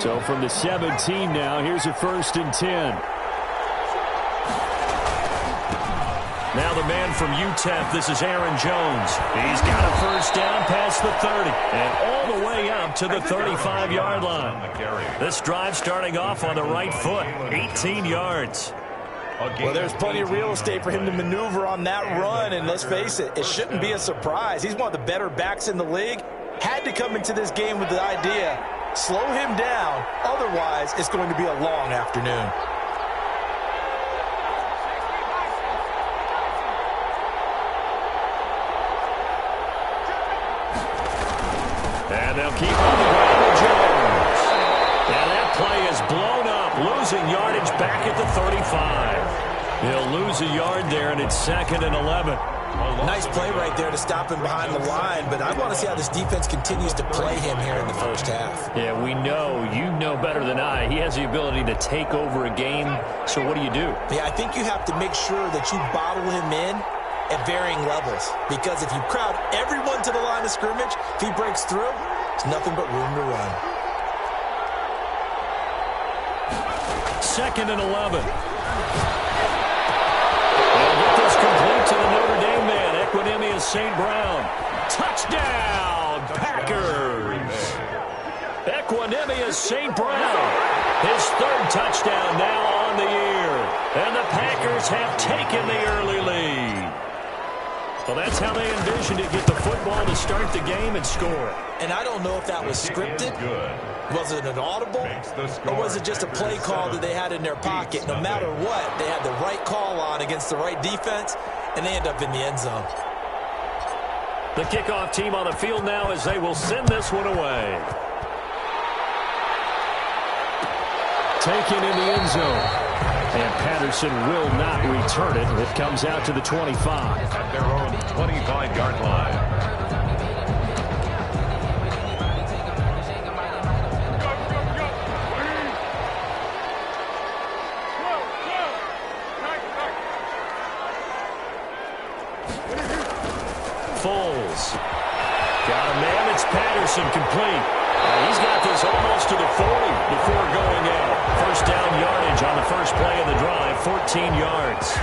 So from the 17 now, here's a 1st and 10. Now the man from UTEP, this is Aaron Jones. He's got a 1st down past the 30 and all the way up to the 35-yard line. This drive starting off on the right foot, 18 yards. Well, there's plenty of real estate for him to maneuver on that run, and let's face it, it shouldn't be a surprise. He's one of the better backs in the league. Had to come into this game with the idea, slow him down, otherwise it's going to be a long afternoon. And they'll keep on the ground with Jones. And that play is blown up, losing yardage back at the 35. He'll lose a yard there, and it's 2nd and 11. Nice play right there to stop him behind the line, but I want to see how this defense continues to play him here in the first half. Yeah, we know. You know better than I. He has the ability to take over a game, so what do you do? Yeah, I think you have to make sure that you bottle him in at varying levels, because if you crowd everyone to the line of scrimmage, if he breaks through, there's nothing but room to run. 2nd and 11. They'll get this complete to the Notre Dame man, Equinemius St. Brown. Touchdown, Packers! Equinemius St. Brown, his 3rd touchdown now on the year. And the Packers have taken the early lead. Well, that's how they envisioned it, get the football to start the game and score. And I don't know if that was scripted. Was it an audible? Or was it just a play call that they had in their pocket? No matter what, they had the right call on against the right defense, and they end up in the end zone. The kickoff team on the field now as they will send this one away. Taken in the end zone. And Patterson will not return it. It comes out to the 25. At their own 25-yard line. Foles. Got a man. It's Patterson complete. He's got this almost to the 40 before going out. 1st down yardage on the first play of the drive, 14 yards.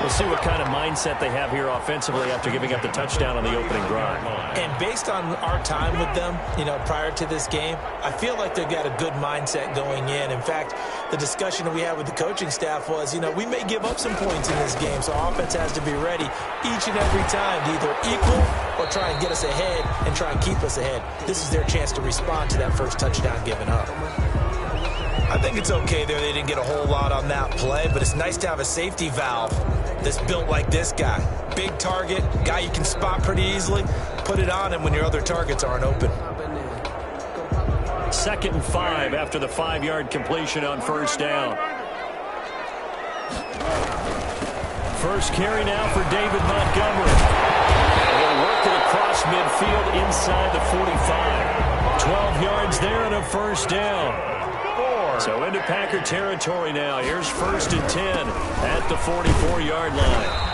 We'll see what kind of mindset they have here offensively after giving up the touchdown on the opening drive. And based on our time with them, prior to this game, I feel like they've got a good mindset going in. In fact, the discussion that we had with the coaching staff was, we may give up some points in this game, so our offense has to be ready each and every time to either equal or try and get us ahead and try and keep us ahead. This is their chance to respond to that first touchdown given up. I think it's okay there. They didn't get a whole lot on that play, but it's nice to have a safety valve that's built like this guy. Big target, guy you can spot pretty easily. Put it on him when your other targets aren't open. 2nd and 5 after the 5-yard completion on 1st down. First carry now for David Montgomery. He'll work it across midfield inside the 45. 12 yards there and a 1st down. So into Packer territory now. Here's 1st and 10 at the 44-yard line.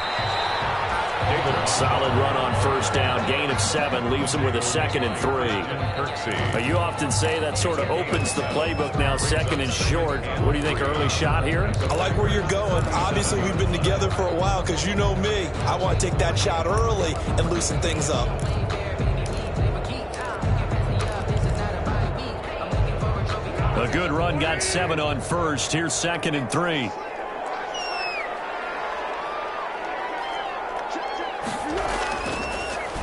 Solid run on 1st down. Gain of 7 leaves him with a 2nd and 3. You often say that sort of opens the playbook now, 2nd and short. What do you think, early shot here? I like where you're going. Obviously, we've been together for a while because you know me. I want to take that shot early and loosen things up. A good run, got 7 on 1st. Here's 2nd and 3.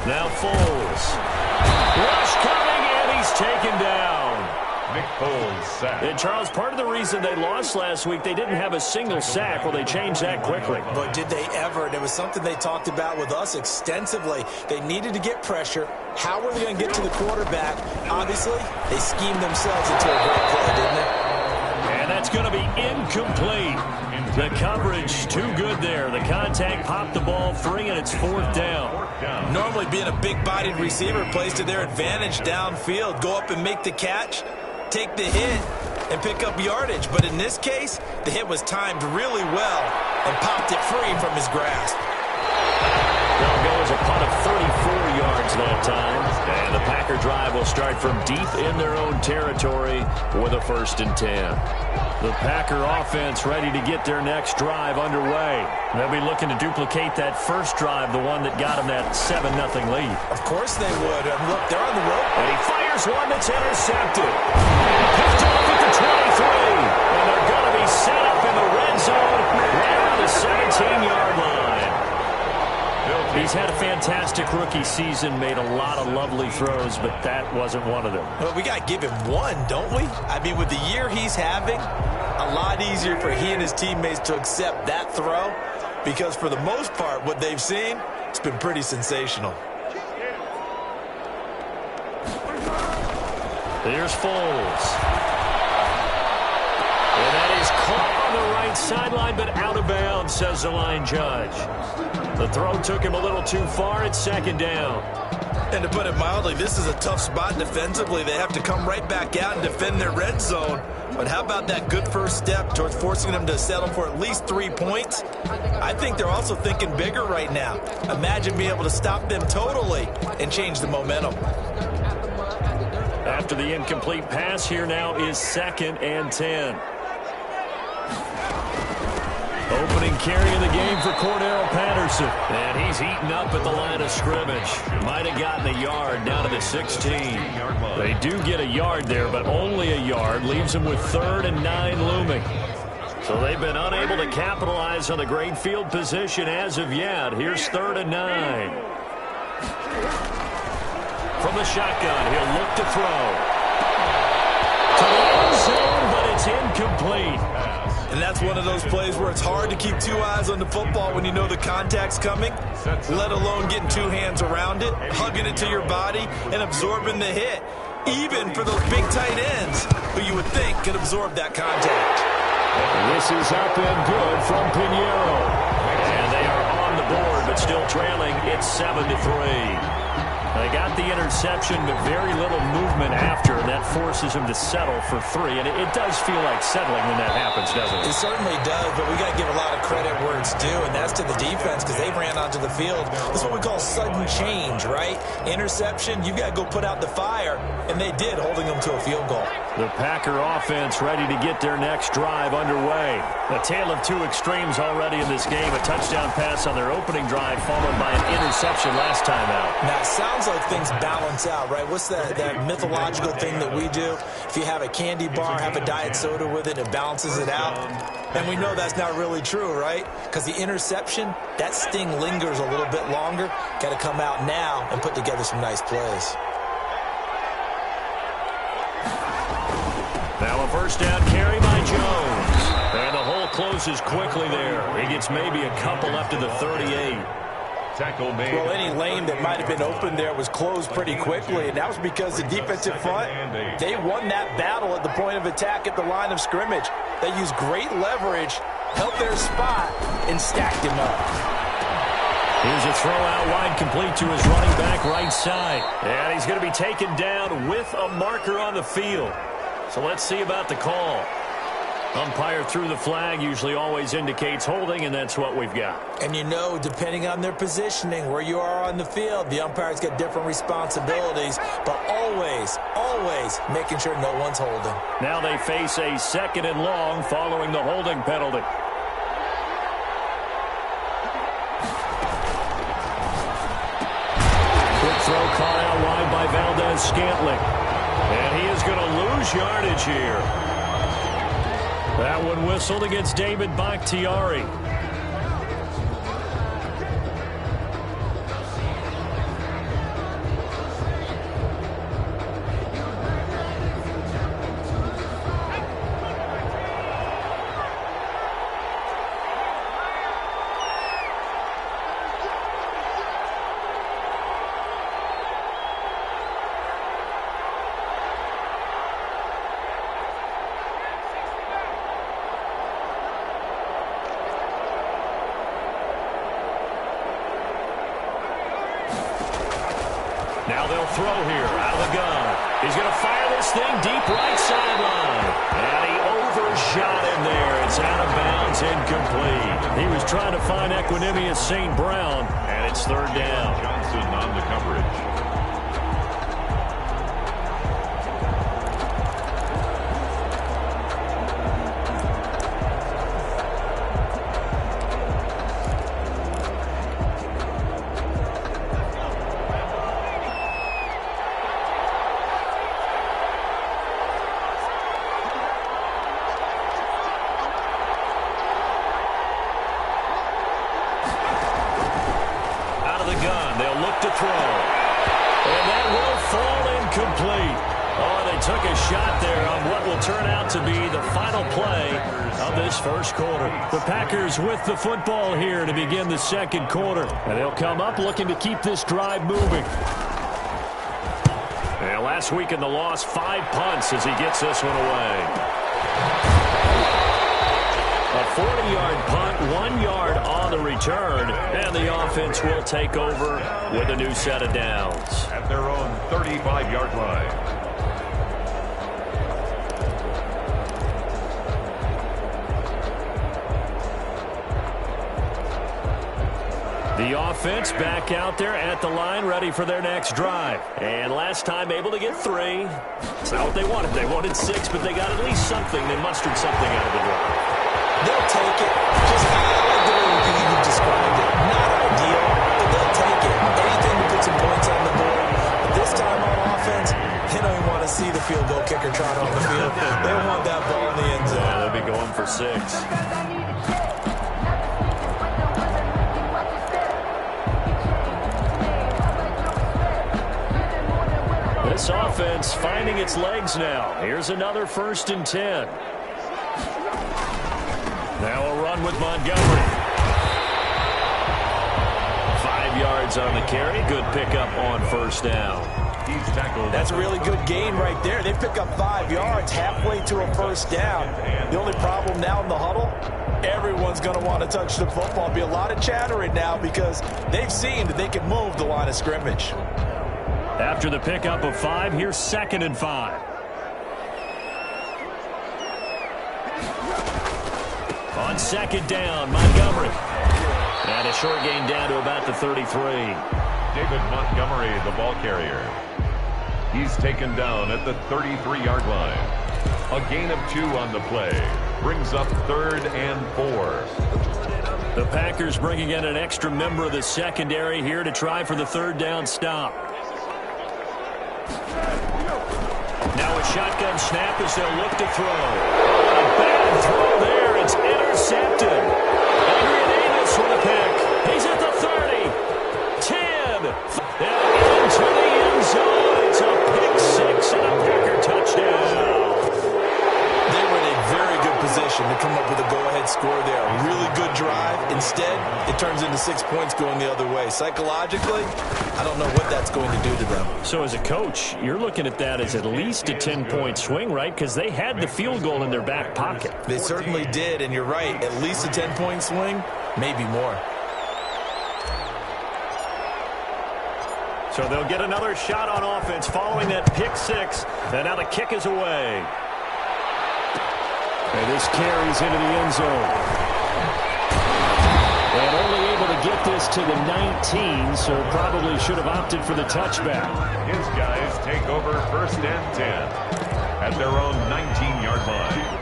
Now Foles. Rush coming, and he's taken down. Nick Foles sack. And Charles, part of the reason they lost last week, they didn't have a single sack. Well, they changed that quickly. But did they ever? And it was something they talked about with us extensively. They needed to get pressure. How were they going to get to the quarterback? Obviously, they schemed themselves into a great play, didn't they? And that's going to be incomplete. The coverage too good there. The contact popped the ball free, and it's 4th down. Normally being a big-bodied receiver plays to their advantage downfield. Go up and make the catch, take the hit, and pick up yardage. But in this case, the hit was timed really well and popped it free from his grasp. That'll go as a punt of 34 yards that time. And the Packers Packer drive will start from deep in their own territory with a 1st and 10. The Packer offense ready to get their next drive underway. They'll be looking to duplicate that first drive, the one that got them that 7-0 lead. Of course they would. And look, they're on the road. And he fires one that's intercepted. Picked off at the 23. And they're going to be set up in the red zone right around the 17-yard line. He's had a fantastic rookie season, made a lot of lovely throws, but that wasn't one of them. Well, we got to give him one, don't we? I mean, with the year he's having, a lot easier for he and his teammates to accept that throw because for the most part, what they've seen, it's been pretty sensational. Here's Foles. And that is caught on the right sideline, but out of bounds, says the line judge. The throw took him a little too far. It's 2nd down. And to put it mildly, this is a tough spot defensively. They have to come right back out and defend their red zone. But how about that good first step towards forcing them to settle for at least 3 points? I think they're also thinking bigger right now. Imagine being able to stop them totally and change the momentum. After the incomplete pass, here now is 2nd and 10. Opening carry of the game for Cordero Patterson. And he's eaten up at the line of scrimmage. Might have gotten a yard down to the 16. They do get a yard there, but only a yard. Leaves them with 3rd and 9 looming. So they've been unable to capitalize on the great field position as of yet. Here's 3rd and 9. From the shotgun, he'll look to throw. To the end zone, but it's incomplete. And that's one of those plays where it's hard to keep 2 eyes on the football when you know the contact's coming, let alone getting 2 hands around it, hugging it to your body, and absorbing the hit, even for those big tight ends who you would think could absorb that contact. This is up and good from Pinheiro. And they are on the board, but still trailing. It's 7-3. They got the interception, but very little movement after, and that forces him to settle for 3. And it does feel like settling when that happens, doesn't it? It certainly does, but we got to give a lot of credit where it's due, and that's to the defense because they ran onto the field. This is what we call sudden change, right? Interception, you got to go put out the fire, and they did, holding them to a field goal. The Packer offense ready to get their next drive underway. A tale of 2 extremes already in this game. A touchdown pass on their opening drive, followed by an interception last time out. Now, it sounds like things balance out, right? What's that mythological thing that we do? If you have a candy bar, have a diet soda with it, it balances it out. And we know that's not really true, right? Because the interception, that sting lingers a little bit longer. Got to come out now and put together some nice plays. Now a 1st down carry by Jones. And the hole closes quickly there. He gets maybe a couple up to the 38. Tackle made. Well, any lane that might have been open there was closed pretty quickly, and that was because the defensive front, they won that battle at the point of attack at the line of scrimmage. They used great leverage, held their spot, and stacked him up. Here's a throw out wide, complete to his running back right side. And he's going to be taken down with a marker on the field. So let's see about the call. Umpire threw the flag, usually always indicates holding, and that's what we've got. And you know, depending on their positioning, where you are on the field, the umpire's got different responsibilities, but always, always making sure no one's holding. Now they face a 2nd and long following the holding penalty. Quick throw caught out wide by Valdez-Scantling. And he is going to lose yardage here. That one whistled against David Bakhtiari. Now they'll throw here out of the gun. He's going to fire this thing deep right sideline. And he overshot him there. It's out of bounds, incomplete. He was trying to find Equanimous St. Brown, and it's 3rd down. Johnson on the coverage. took a shot there on what will turn out to be the final play of this first quarter. The Packers with the football here to begin the second quarter. And they'll come up looking to keep this drive moving. And last week in the loss, 5 punts as he gets this one away. A 40-yard punt, 1 yard on the return, and the offense will take over with a new set of downs. At their own 35-yard line. The offense back out there at the line, ready for their next drive. And last time able to get 3. It's not what they wanted. They wanted 6, but they got at least something. They mustered something out of the drive. They'll take it. Just I like the way you described it. Not ideal, but they'll take it. Anything to put some points on the board. But this time on offense, they don't even want to see the field goal kicker trot on the field. They want that ball in the end zone. Yeah, they'll be going for 6. This offense finding its legs now. Here's another 1st and 10. Now a run with Montgomery. 5 yards on the carry. Good pickup on 1st down. He's tackled. That's a really good gain right there. They pick up 5 yards halfway to a 1st down. The only problem now in the huddle, everyone's going to want to touch the football. Be a lot of chattering now because they've seen that they can move the line of scrimmage. After the pickup of 5, here's 2nd and 5. On 2nd down, Montgomery. And a short gain down to about the 33. David Montgomery, the ball carrier. He's taken down at the 33-yard line. A gain of 2 on the play. Brings up 3rd and 4. The Packers bringing in an extra member of the secondary here to try for the 3rd down stop. Now a shotgun snap as they'll look to throw. A bad throw there. It's intercepted. Adrian Amos with a pick. He's at the 30. 10. And into the end zone. It's a pick 6 and a Packer touchdown. They were in a very good position to come up with a go-ahead score there. A really good drive. Instead, it turns into 6 points going the other way. Psychologically, I don't know what that's going to do to them. So as a coach, you're looking at that as at least a 10-point swing, right? Because they had the field goal in their back pocket. They certainly did, and you're right. At least a 10-point swing, maybe more. So they'll get another shot on offense following that pick 6. And now the kick is away. And this carries into the end zone. And only able to get this to the 19, so probably should have opted for the touchback. His guys take over 1st and 10 at their own 19-yard line.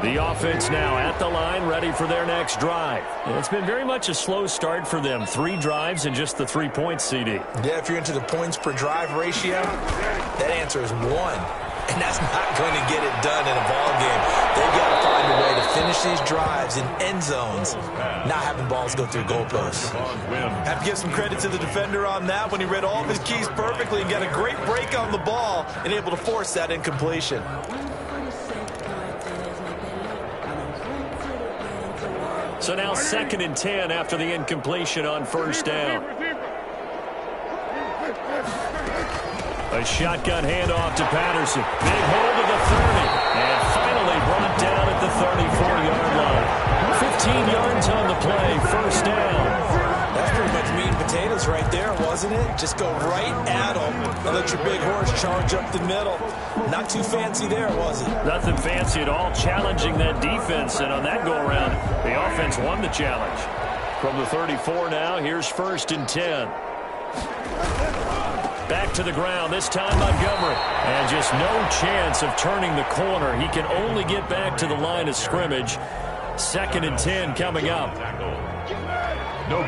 The offense now at the line, ready for their next drive. And it's been very much a slow start for them. 3 drives and just the 3 points, CD. Yeah, if you're into the points per drive ratio, that answer is 1. And that's not going to get it done in a ball game. They've got to find a way to finish these drives in end zones, not having balls go through goalposts. Have to give some credit to the defender on that when he read all of his keys perfectly and got a great break on the ball and able to force that incompletion. So now 2nd and 10 after the incompletion on 1st down. A shotgun handoff to Patterson. Big hold of the 30. And finally brought down at the 34-yard line. 15 yards on the play. 1st down. That's pretty much meat and potatoes right there, wasn't it? Just go right at them and let your big horse charge up the middle. Not too fancy there, was it? Nothing fancy at all. Challenging that defense. And on that go-around, the offense won the challenge. From the 34 now, here's 1st and 10. Back to the ground, this time Montgomery. And just no chance of turning the corner. He can only get back to the line of scrimmage. 2nd and 10 coming up.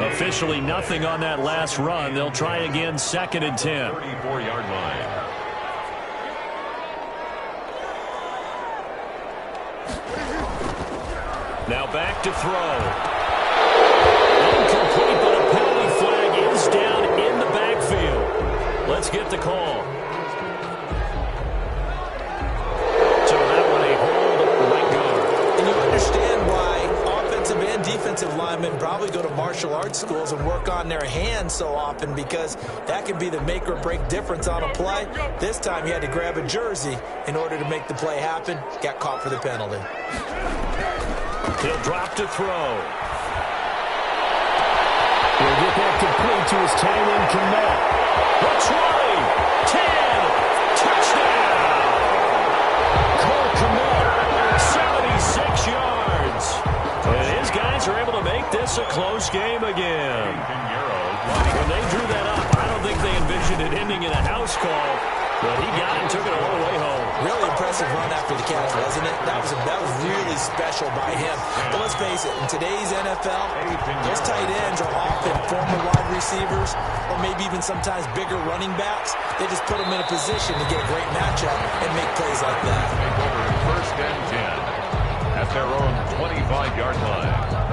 Officially nothing on that last run. They'll try again, 2nd and 10. 34-yard line. Now back to throw. Incomplete, but a penalty flag is down in the backfield. Let's get the call. So that one a hold right guard. And you understand why offensive and defensive linemen probably go to martial arts schools and work on their hands so often, because that can be the make or break difference on a play. This time he had to grab a jersey in order to make the play happen. Got caught for the penalty. He'll drop to throw. He'll get that complete to his tight end, Kmet. The 20, 10, touchdown! Cole Kmet, 76 yards. And his guys are able to make this a close game again. When they drew that up, I don't think they envisioned it ending in a house call, but he got it and took it all the way home. Really impressive run after the catch, wasn't it? That was really special by him. But let's face it, in today's NFL, those tight ends are often former wide receivers or maybe even sometimes bigger running backs. They just put them in a position to get a great matchup and make plays like that. First and 10 at their own 25-yard line.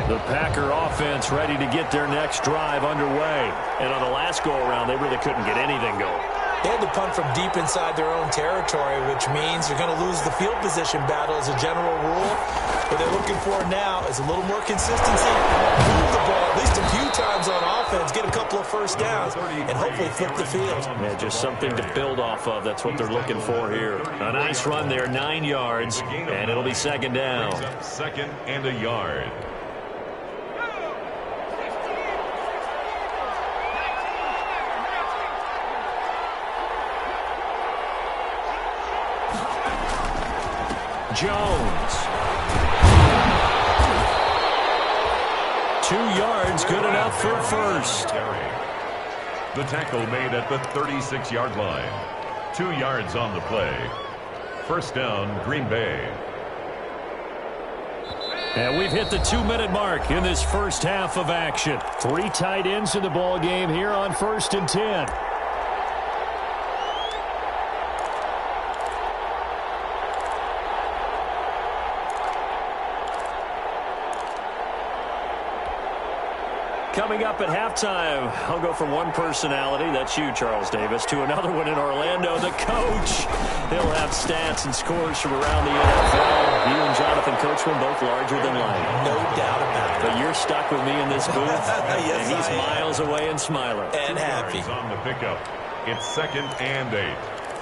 The Packer offense ready to get their next drive underway. And on the last go-around, they really couldn't get anything going. They had to punt from deep inside their own territory, which means you're going to lose the field position battle as a general rule. What they're looking for now is a little more consistency, move the ball at least a few times on offense, get a couple of first downs, and hopefully flip the field. Yeah, just something to build off of. That's what they're looking for here. A nice run there, 9 yards, and it'll be second down. Second and a yard. Jones. 2 yards, good enough for first. The tackle made at the 36-yard line. 2 yards on the play. First down, Green Bay. And we've hit the 2-minute mark in this first half of action. 3 tight ends in the ball game here on 1st and 10. Coming up at halftime, I'll go from one personality, that's you, Charles Davis, to another one in Orlando, the coach. He'll have stats and scores from around the NFL. You and Jonathan Coachman both larger than life. No doubt about it. But you're stuck with me in this booth, yes, and he's miles away and smiling. And happy. On the pickup, it's second and 8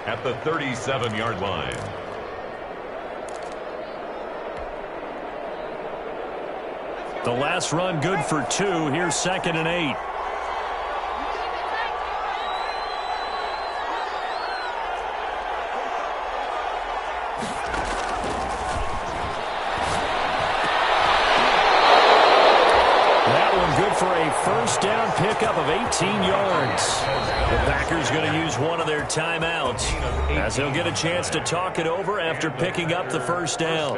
at the 37-yard line. The last run good for 2. Here's second and 8. That one good for a first down pickup of 18 yards. The Packers going to use one of their timeouts as they'll get a chance to talk it over after picking up the first down.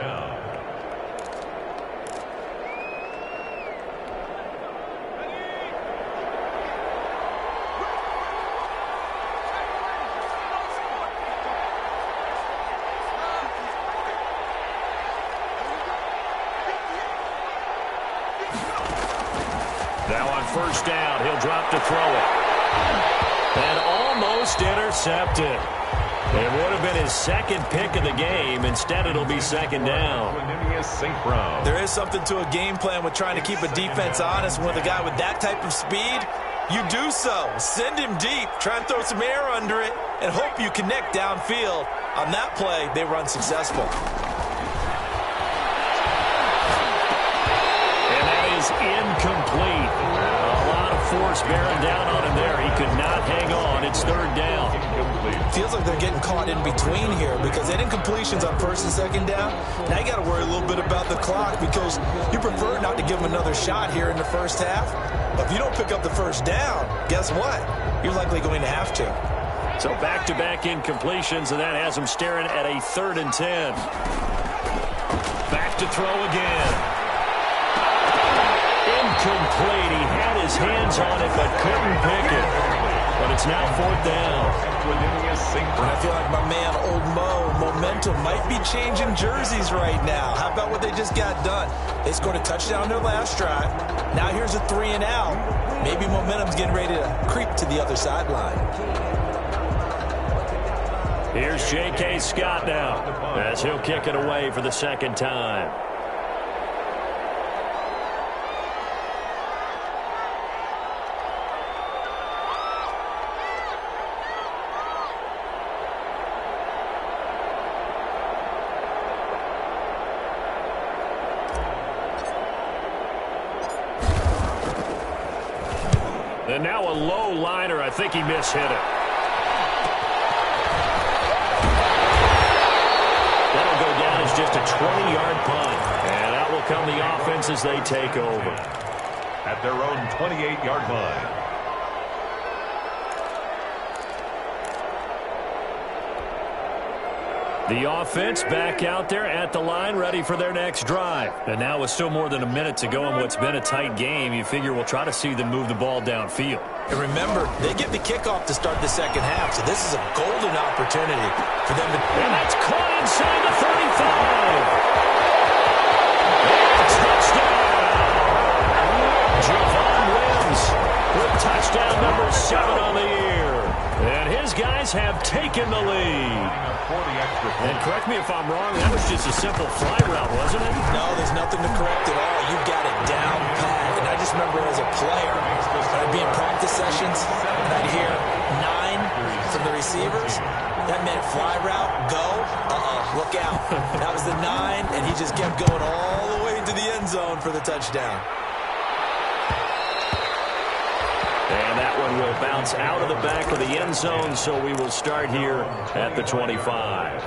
First down, he'll drop to throw it. And almost intercepted. It would have been his second pick of the game. Instead, it'll be second down. There is something to a game plan with trying to keep a defense honest. With a guy with that type of speed, you do so. Send him deep, try and throw some air under it, and hope you connect downfield. On that play, they run successful. And that is incomplete. Force bearing down on him there. He could not hang on. It's third down. Feels like they're getting caught in between here because they had incompletions on first and second down. Now you got to worry a little bit about the clock because you prefer not to give them another shot here in the first half. But if you don't pick up the first down, guess what? You're likely going to have to. So back-to-back incompletions, and that has them staring at a 3rd and 10. Back to throw again. incomplete. He had his hands on it but couldn't pick it. But it's now 4th down. I feel like my man, Old Mo, momentum might be changing jerseys right now. How about what they just got done? They scored a touchdown their last drive. Now here's a 3 and out. Maybe momentum's getting ready to creep to the other sideline. Here's J.K. Scott now as he'll kick it away for the 2nd time. And now a low liner. I think he mishit it. That'll go down as just a 20-yard punt. And out will come the offense as they take over. At their own 28-yard line. The offense back out there at the line, ready for their next drive. And now with still more than a minute to go in what's been a tight game, you figure we'll try to see them move the ball downfield. And remember, they get the kickoff to start the 2nd half, so this is a golden opportunity for them to... And that's caught inside the 35. And touchdown! Javon Wims with touchdown number 7 on the year. And his guys have taken the lead. And correct me if I'm wrong, that was just a simple fly route, wasn't it? No, there's nothing to correct at all. You got it down pat. And I just remember as a player, I'd be in practice sessions, and I'd hear 9 from the receivers. That meant fly route, go, look out. That was the 9, and he just kept going all the way into the end zone for the touchdown. And that one will bounce out of the back of the end zone, so we will start here at the 25.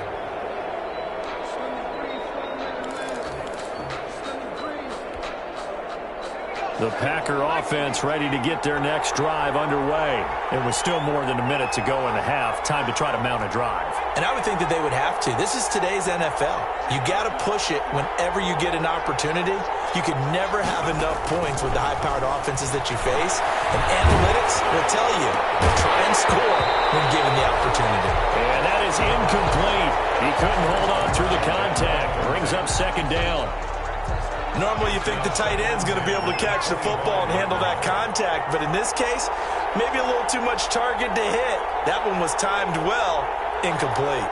The Packer offense ready to get their next drive underway. It was still more than a minute to go in the half. Time to try to mount a drive. And I would think that they would have to. This is today's NFL. You got to push it whenever you get an opportunity. You can never have enough points with the high-powered offenses that you face. And analytics will tell you to try and score when given the opportunity. And that is incomplete. He couldn't hold on through the contact. Brings up 2nd down. Normally you think the tight end's going to be able to catch the football and handle that contact, but in this case, maybe a little too much target to hit. That one was timed well, incomplete.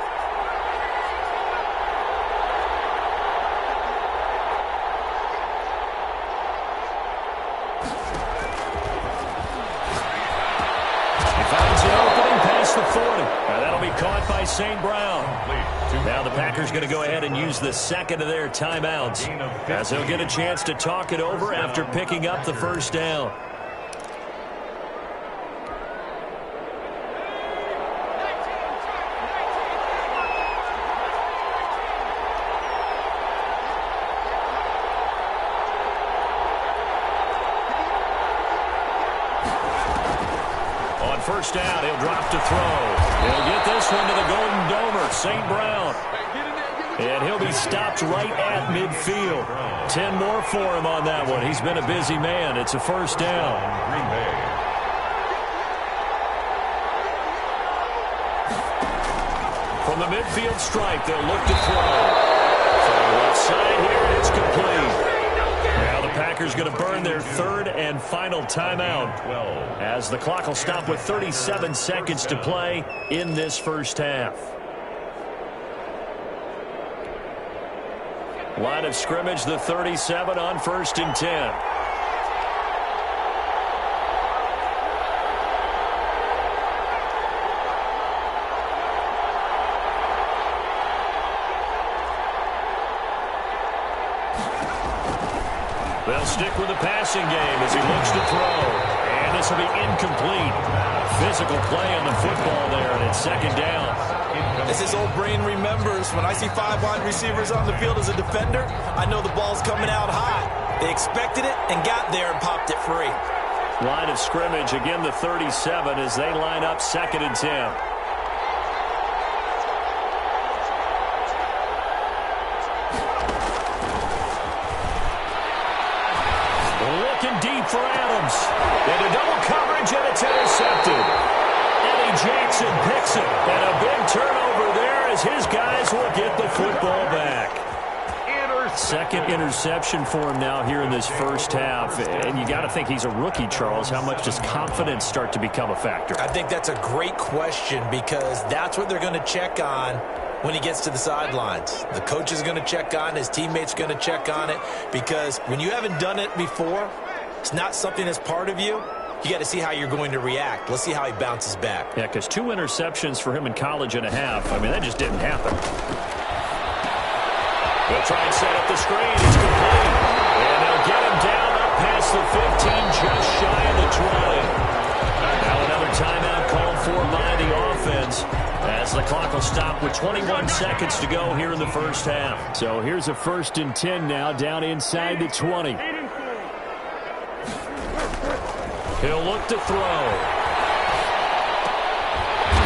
He finds an opening past the 40. Now that'll be caught by St. Brown. Now the Packers going to go ahead and use the 2nd of their timeouts as they'll get a chance to talk it over after picking up the 1st down. On 1st down, he'll drop to throw. He'll get this one to the Golden Domer, St. Brown. And he'll be stopped right at midfield. 10 more for him on that one. He's been a busy man. It's a 1st down. From the midfield stripe, they'll look to throw. From the left side here, and it's complete. Now the Packers going to burn their 3rd and final timeout as the clock will stop with 37 seconds to play in this 1st half. Line of scrimmage, the 37 on 1st and 10. They'll stick with the passing game as he looks to throw. And this will be incomplete. Physical play on the football there, and it's 2nd down. As his old brain remembers, when I see 5 wide receivers on the field as a defender, I know the ball's coming out high. They expected it and got there and popped it free. Line of scrimmage, again the 37 as they line up 2nd and 10. looking deep for Adams. Into double coverage, and it's intercepted. Eddie Jackson picks it. And a big turnover there as his guys will get the football back. Second interception for him now here in this first half. And you got to think he's a rookie, Charles. How much does confidence start to become a factor? I think that's a great question because that's what they're going to check on when he gets to the sidelines. The coach is going to check on it. His teammates going to check on it because when you haven't done it before, it's not something that's part of you. You got to see how you're going to react. Let's see how he bounces back. Yeah, because 2 interceptions for him in college and a half. I mean, that just didn't happen. They'll try and set up the screen. It's complete. And they'll get him down up past the 15, just shy of the 20. Now another timeout called for by the offense as the clock will stop with 21 seconds to go here in the first half. So here's a 1st and 10 now down inside the 20. He'll look to throw.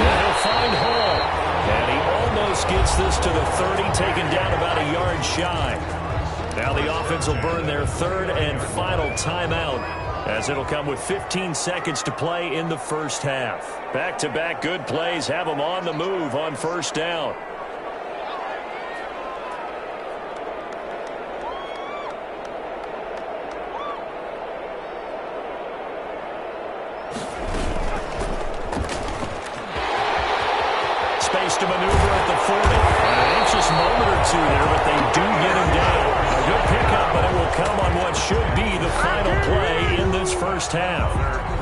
And he'll find Hall. And he almost gets this to the 30, taken down about a yard shy. Now the offense will burn their 3rd and final timeout as it'll come with 15 seconds to play in the first half. Back-to-back good plays have them on the move on 1st down. Space to maneuver at the 40. An anxious moment or two there, but they do get him down. A good pickup, but it will come on what should be the final play in this first half.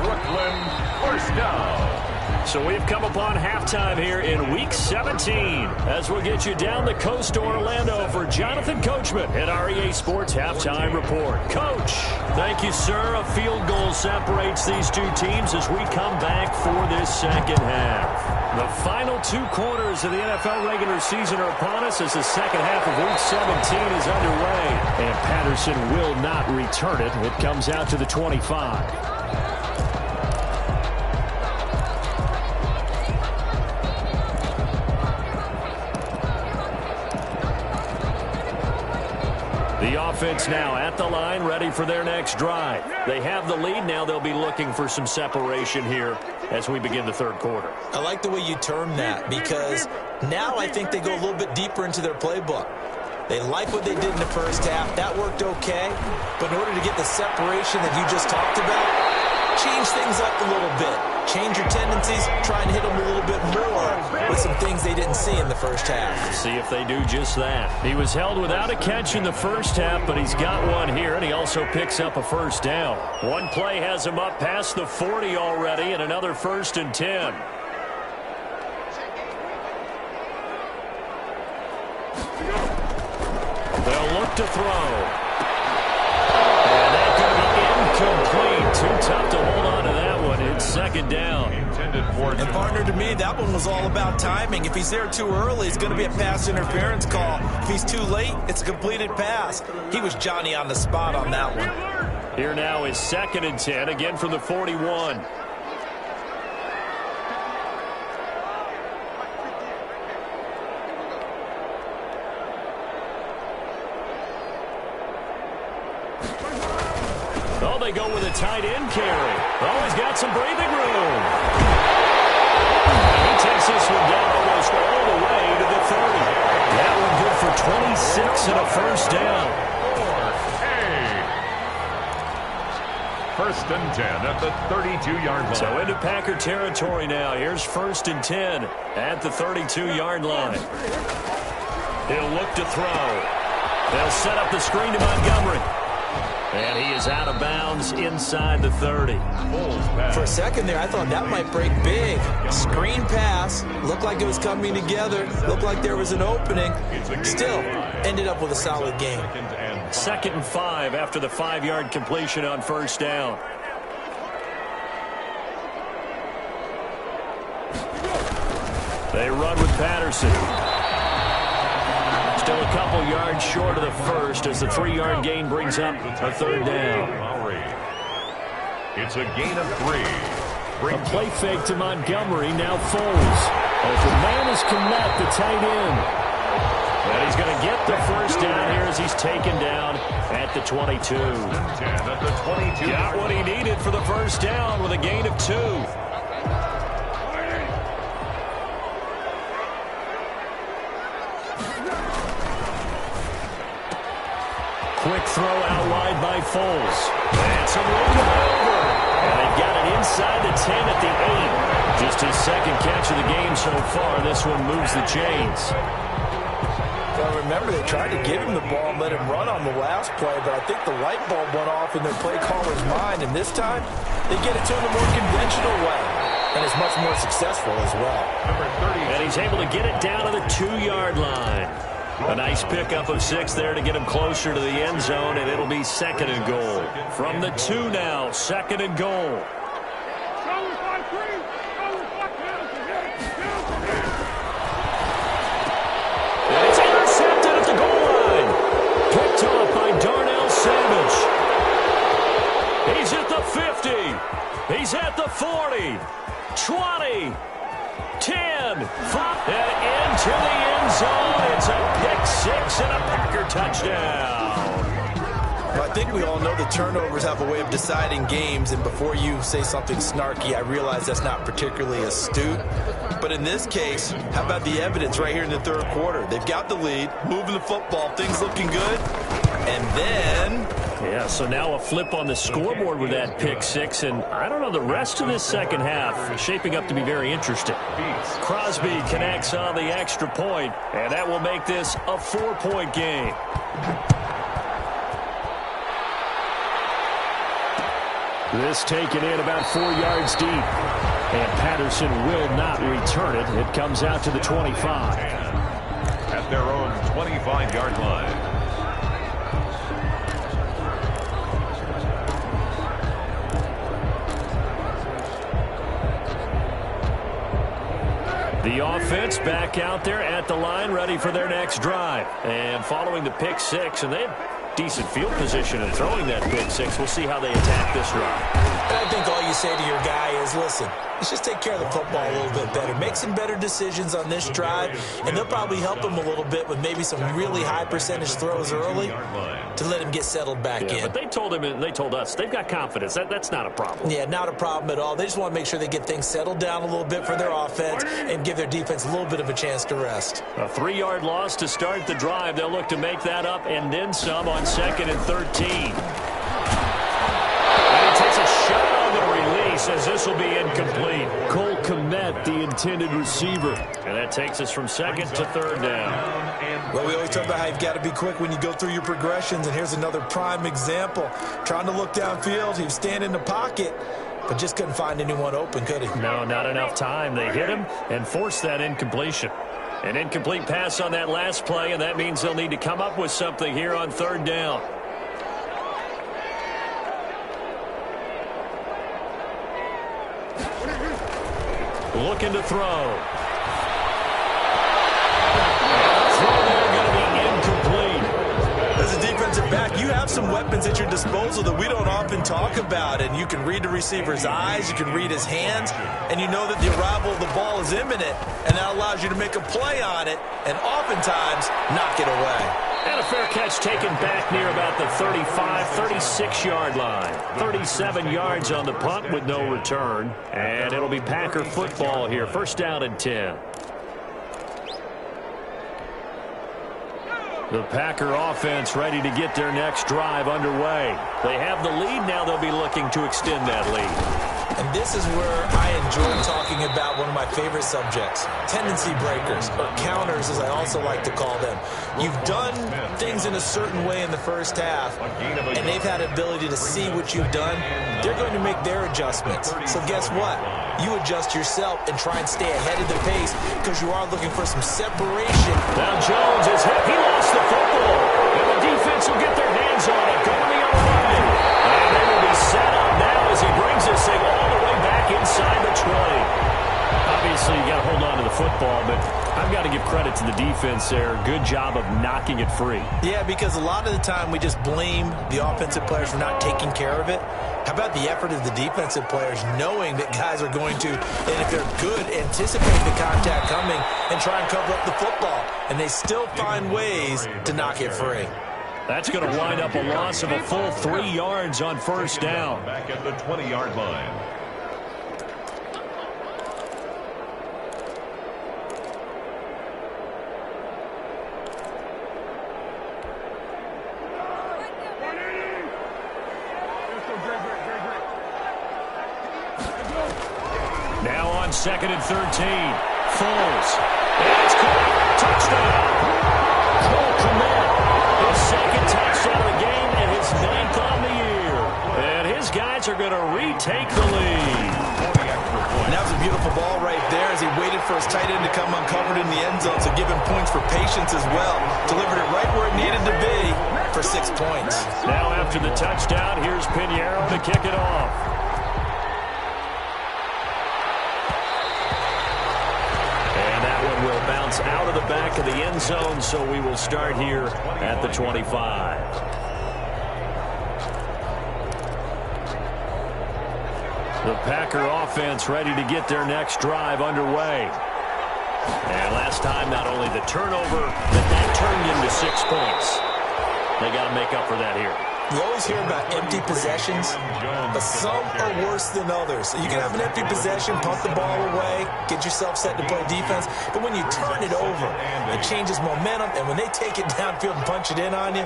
Brooklyn, 1st down. So we've come upon halftime here in Week 17 as we'll get you down the coast to Orlando for Jonathan Coachman at our EA Sports Halftime Report. Coach, thank you, sir. A field goal separates these two teams as we come back for this second half. The final 2 quarters of the NFL regular season are upon us as the second half of Week 17 is underway. And Patterson will not return it. It comes out to the 25. The offense now at the line, ready for their next drive. They have the lead. Now they'll be looking for some separation here as we begin the 3rd quarter. I like the way you term that because now I think they go a little bit deeper into their playbook. They like what they did in the first half. That worked okay. But in order to get the separation that you just talked about, change things up a little bit. Change your tendencies. Try and hit them a little bit more with some things they didn't see in the first half. See if they do just that. He was held without a catch in the first half, but he's got one here, and he also picks up a 1st down. One play has him up past the 40 already, and another 1st and 10. They'll look to throw. And that could be incomplete. Too tough to hold on to that one. It's 2nd down. And partner, to me, that one was all about timing. If he's there too early, it's going to be a pass interference call. If he's too late, it's a completed pass. He was Johnny on the spot on that one. Here now is 2nd and 10, again from the 41. Oh, they go with a tight end carry. Oh, he's got some breathing room. He takes this one down almost all the way to the 30. That one good for 26 and a 1st down. 1st and 10 at the 32-yard line. So into Packer territory now. Here's 1st and 10 at the 32-yard line. He'll look to throw. They'll set up the screen to Montgomery. And he is out of bounds inside the 30. For a second there, I thought that might break big. Screen pass. Looked like it was coming together. Looked like there was an opening. Still, ended up with a solid game. 2nd and 5 after the 5-yard completion on 1st down. They run with Patterson. Still a couple yards short of the 1st as the 3-yard gain brings up a 3rd down. It's a gain of 3. A play fake to Montgomery. Now Foles. Open man is Kmet, the tight end. And he's going to get the 1st down here as he's taken down at the 22. 10 at the Got what he needed for the first down with a gain of 2. Quick throw out wide by Foles. And some room to maneuver. And they've got it inside the 10 at the 8. Just his second catch of the game so far. This one moves the chains. Well, remember, they tried to give him the ball and let him run on the last play, but I think the light bulb went off in their play caller's mind, and this time they get it to him a more conventional way, and it's much more successful as well. And he's able to get it down to the 2-yard line. A nice pickup of 6 there to get him closer to the end zone, and it'll be 2nd and goal. From the 2 now, 2nd and goal. And it's intercepted at the goal line. Picked off by Darnell Savage. He's at the 50. He's at the 40. 20. 10, 5, and into the end zone. It's a pick 6 and a Packer touchdown. Well, I think we all know the turnovers have a way of deciding games, and before you say something snarky, I realize that's not particularly astute. But in this case, how about the evidence right here in the third quarter? They've got the lead, moving the football, things looking good, and then... Yeah, so now a flip on the scoreboard with that pick 6, and I don't know, the rest of this second half is shaping up to be very interesting. Crosby connects on the extra point, and that will make this a 4-point game. This taken in about 4 yards deep, and Patterson will not return it. It comes out to the 25. At their own 25-yard line. The offense back out there at the line, ready for their next drive. And following the pick 6, and they had decent field position in throwing that pick 6. We'll see how they attack this drive. And I think all you say to your guy is, listen, let's just take care of the football a little bit better. Make some better decisions on this drive, and they'll probably help him a little bit with maybe some really high percentage throws early to let him get settled back in. But they told him and they told us they've got confidence. That's not a problem. Yeah, not a problem at all. They just want to make sure they get things settled down a little bit for their offense and give their defense a little bit of a chance to rest. A 3-yard loss to start the drive. They'll look to make that up and then some on 2nd and 13. And he takes a shot on the release as this will be incomplete. Cole Kmet, the intended receiver. And that takes us from 2nd to 3rd down. Well, we always talk about how you've got to be quick when you go through your progressions, and here's another prime example. Trying to look downfield, he was standing in the pocket, but just couldn't find anyone open, could he? No, not enough time. They hit him and forced that incompletion. An incomplete pass on that last play, and that means they'll need to come up with something here on 3rd down. Looking to throw. As a defensive back, you have some weapons at your disposal that we don't often talk about, and you can read the receiver's eyes, you can read his hands, and you know that the arrival of the ball is imminent, and that allows you to make a play on it and oftentimes knock it away. And a fair catch taken back near about the 35, 36-yard line. 37 yards on the punt with no return, and it'll be Packer football here. 1st down and 10. The Packer offense ready to get their next drive underway. They have the lead. Now they'll be looking to extend that lead. And this is where I enjoy talking about one of my favorite subjects, tendency breakers, or counters as I also like to call them. You've done things in a certain way in the first half, and they've had ability to see what you've done. They're going to make their adjustments. So guess what? You adjust yourself and try and stay ahead of the pace because you are looking for some separation. Now Jones is hit. He lost the football. And the defense will get their hands on it. Going the other way. And they will be set up now as he brings this thing all the way back inside the 20. Obviously, you got to hold on to the football, but I've got to give credit to the defense there. Good job of knocking it free. Yeah, because a lot of the time we just blame the offensive players for not taking care of it. How about the effort of the defensive players knowing that guys are going to, and if they're good, anticipate the contact coming and try and cover up the football. And they still find ways to knock it free. That's going to wind up a loss of a full 3 yards on first down. Back at the 20-yard line. Now on 2nd and 13. Foles. It's caught. Touchdown. Cole Kmet. His 2nd touchdown of the game and his 9th on the year. And his guys are going to retake the lead. And that was a beautiful ball right there as he waited for his tight end to come uncovered in the end zone. So give him points for patience as well. Delivered it right where it needed to be for 6 points. Now after the touchdown, here's Pinheiro to kick it off. Will bounce out of the back of the end zone, so we will start here at the 25. The Packer offense ready to get their next drive underway. And last time, not only the turnover, but that turned into 6 points. They got to make up for that here. You always hear about empty possessions, but some are worse than others. You can have an empty possession, punt the ball away, get yourself set to play defense, but when you turn it over, it changes momentum, and when they take it downfield and punch it in on you,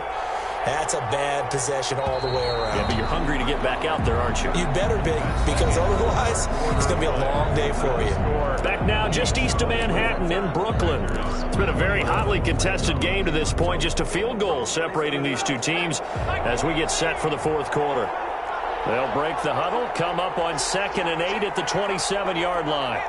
that's a bad possession all the way around. Yeah, but you're hungry to get back out there, aren't you? You better be, because otherwise, it's going to be a long day for you. Back now just east of Manhattan in Brooklyn. It's been a very hotly contested game to this point. Just a field goal separating these two teams as we get set for the 4th quarter. They'll break the huddle, come up on 2nd and 8 at the 27-yard line.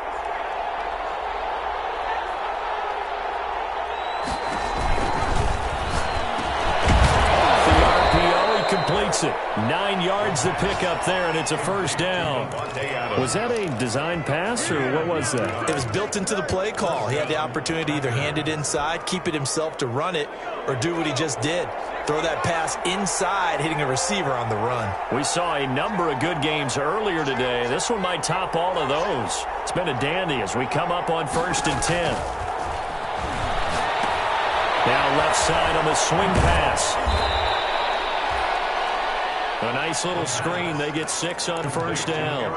Completes it. 9 yards to pick up there, and it's a first down. Was that a design pass, or what was that? It was built into the play call. He had the opportunity to either hand it inside, keep it himself to run it, or do what he just did. Throw that pass inside, hitting a receiver on the run. We saw a number of good games earlier today. This one might top all of those. It's been a dandy as we come up on 1st and 10. Now left side on the swing pass. A nice little screen. They get 6 on first down.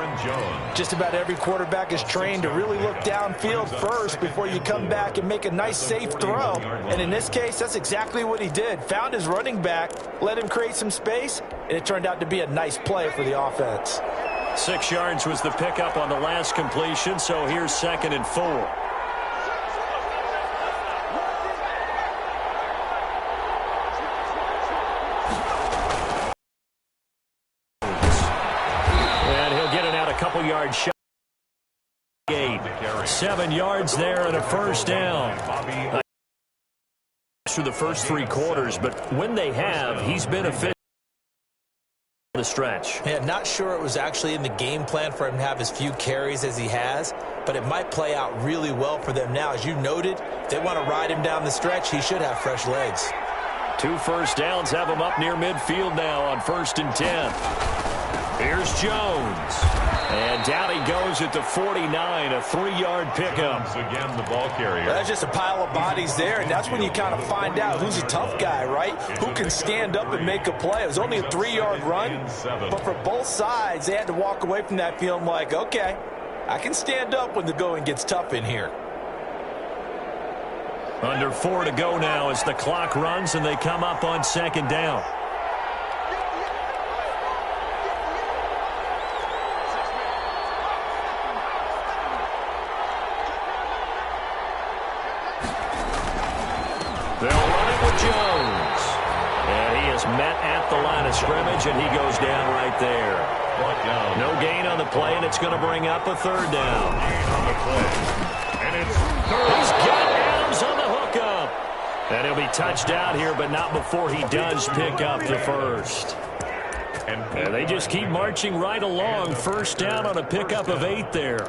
Just about every quarterback is trained to really look downfield first before you come back and make a nice, safe throw. And in this case, that's exactly what he did. Found his running back, let him create some space, and it turned out to be a nice play for the offense. 6 yards was the pickup on the last completion, so here's 2nd and 4. Yard shot. 7 yards there and a first down. Through the first 3 quarters, but when they have, he's been efficient on the stretch. Yeah, not sure it was actually in the game plan for him to have as few carries as he has, but it might play out really well for them now. As you noted, they want to ride him down the stretch. He should have fresh legs. 2 first downs have him up near midfield now on 1st and 10. Here's Jones. And down he goes at the 49, a 3-yard pickup. Again, the ball carrier. That's just a pile of bodies there, and that's when you kind of find out who's a tough guy, right? Who can stand up and make a play. It was only a 3-yard run, but for both sides, they had to walk away from that feeling like, okay, I can stand up when the going gets tough in here. Under 4 to go now as the clock runs, and they come up on 2nd down. They'll run it with Jones. And he is met at the line of scrimmage, and he goes down right there. No gain on the play, and it's going to bring up a 3rd down. On the play. And it's He's got Adams on the hookup. And he'll be touched out here, but not before he does pick up the first. And they just keep marching right along. First down on a pickup of 8 there.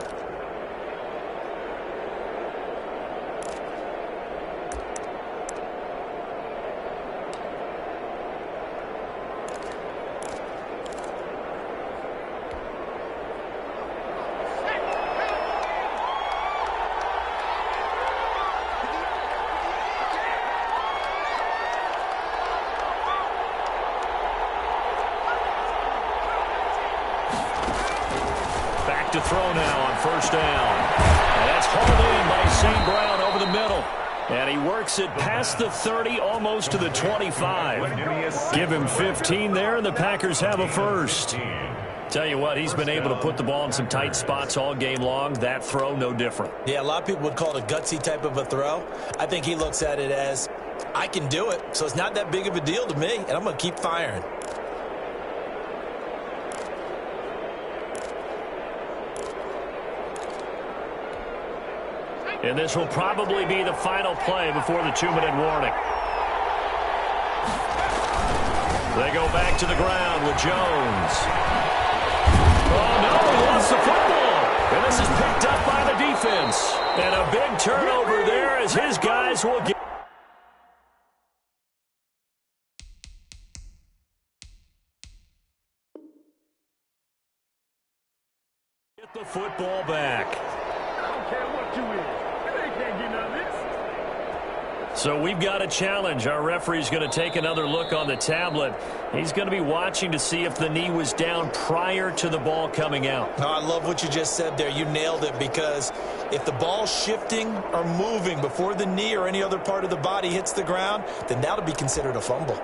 back to throw now on first down. And that's hauled in by St. Brown over the middle. And he works it past the 30, almost to the 25. Give him 15 there, and the Packers have a first. Tell you what, he's been able to put the ball in some tight spots all game long. That throw, no different. Yeah, a lot of people would call it a gutsy type of a throw. I think he looks at it as, I can do it, so it's not that big of a deal to me, and I'm going to keep firing. And this will probably be the final play before the 2-minute warning. They go back to the ground with Jones. Oh, no, he lost the football. And this is picked up by the defense. And a big turnover there as his guys will get the football back. I don't care what you is. They can't get none of this. So we've got a challenge. Our referee's going to take another look on the tablet. He's going to be watching to see if the knee was down prior to the ball coming out. No, I love what you just said there. You nailed it, because if the ball's shifting or moving before the knee or any other part of the body hits the ground, then that'll be considered a fumble.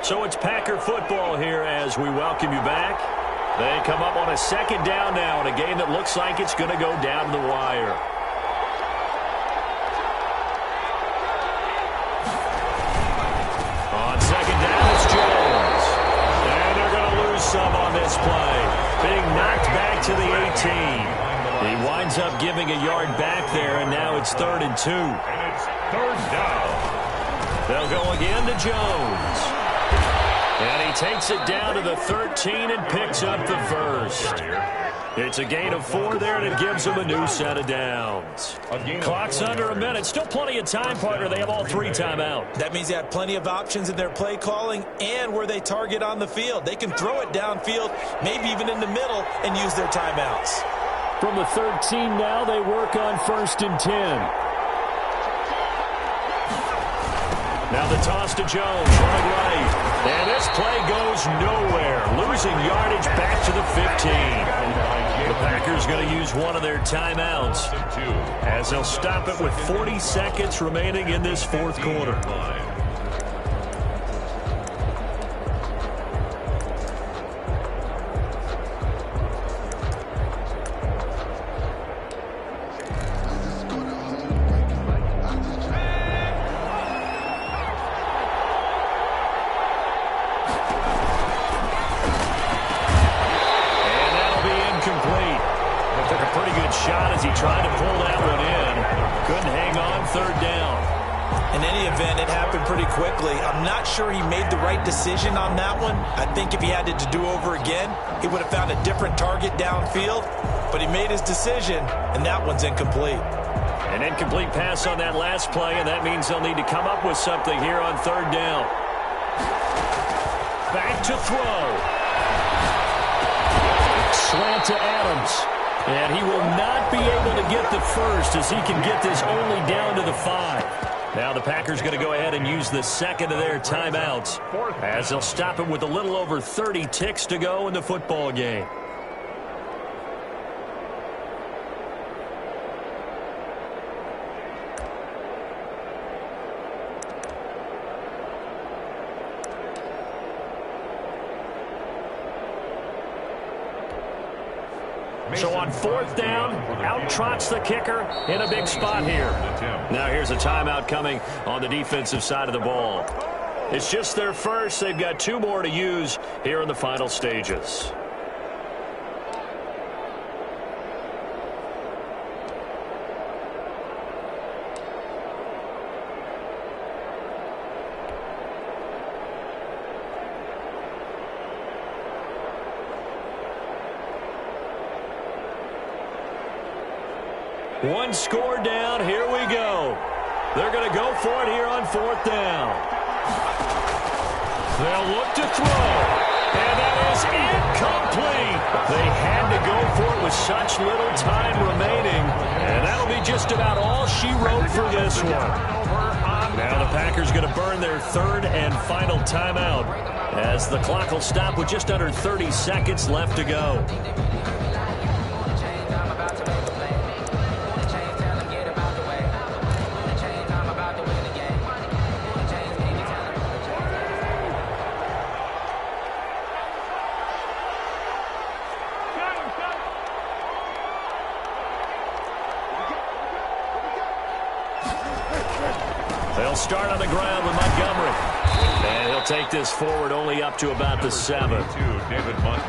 So it's Packer football here as we welcome you back. They come up on a second down now in a game that looks like it's going to go down to the wire. On second down, it's Jones. And they're going to lose some on this play. Being knocked back to the 18. He winds up giving a yard back there, and now it's 3rd and 2. And it's 3rd down. They'll go again to Jones. And he takes it down to the 13 and picks up the first. It's a gain of 4 there, and it gives them a new set of downs. Clock's under a minute. Still plenty of time, partner. They have all 3 timeouts. That means they have plenty of options in their play calling and where they target on the field. They can throw it downfield, maybe even in the middle, and use their timeouts. From the 13 now, they work on 1st and 10. Now the toss to Jones, running right. And this play goes nowhere. Losing yardage back to the 15. The Packers going to use one of their timeouts as they'll stop it with 40 seconds remaining in this 4th quarter. Decision on that one. I think if he had it to do over again, he would have found a different target downfield, but he made his decision, and that one's incomplete. An incomplete pass on that last play, and that means they'll need to come up with something here on 3rd down. Back to throw. Slant to Adams. And he will not be able to get the first as he can get this only down to the 5. Now the Packers going to go ahead and use the 2nd of their timeouts as they'll stop it with a little over 30 ticks to go in the football game. So on 4th down, out trots the kicker in a big spot here. Now here's a timeout coming on the defensive side of the ball. It's just their first. They've got 2 more to use here in the final stages. One score down. Here we go. They're going to go for it here on 4th down. They'll look to throw. And that is incomplete. They had to go for it with such little time remaining, and that'll be just about all she wrote for this one. Now the Packers going to burn their third and final timeout as the clock will stop with just under 30 seconds left to go. They'll start on the ground with Montgomery. And he'll take this forward only up to about the 7.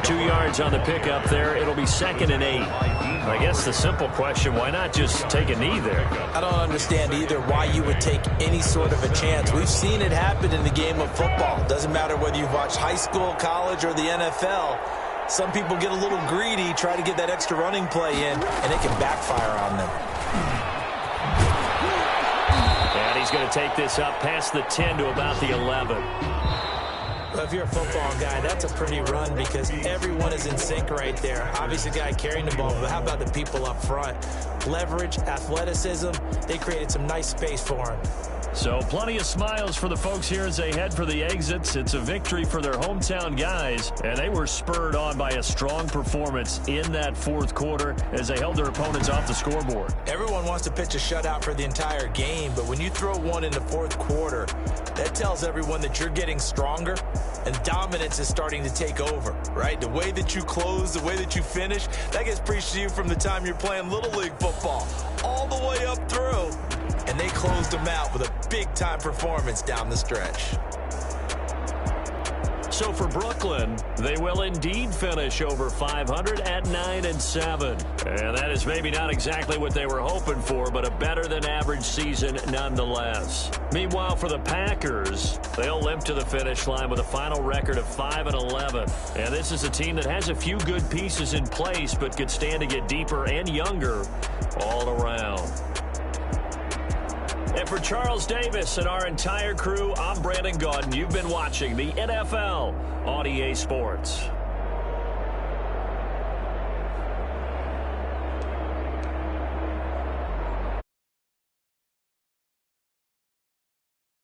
2 yards on the pickup there. It'll be 2nd and 8. I guess the simple question, why not just take a knee there? I don't understand either why you would take any sort of a chance. We've seen it happen in the game of football. Doesn't matter whether you've watched high school, college, or the NFL. Some people get a little greedy, try to get that extra running play in, and it can backfire on them. And he's going to take this up past the 10 to about the 11. Well, if you're a football guy, that's a pretty run because everyone is in sync right there. Obviously, the guy carrying the ball, but how about the people up front? Leverage, athleticism, they created some nice space for him. So plenty of smiles for the folks here as they head for the exits. It's a victory for their hometown guys, and they were spurred on by a strong performance in that fourth quarter as they held their opponents off the scoreboard. Everyone wants to pitch a shutout for the entire game, but when you throw one in the fourth quarter, that tells everyone that you're getting stronger and dominance is starting to take over, right? The way that you close, the way that you finish, that gets preached to you from the time you're playing Little League football all the way up through. And they closed them out with a big-time performance down the stretch. So for Brooklyn, they will indeed finish over 500 at 9-7. And that is maybe not exactly what they were hoping for, but a better-than-average season nonetheless. Meanwhile, for the Packers, they'll limp to the finish line with a final record of 5-11. And this is a team that has a few good pieces in place, but could stand to get deeper and younger all around. And for Charles Davis and our entire crew, I'm Brandon Gaudin. You've been watching the NFL on EA Sports.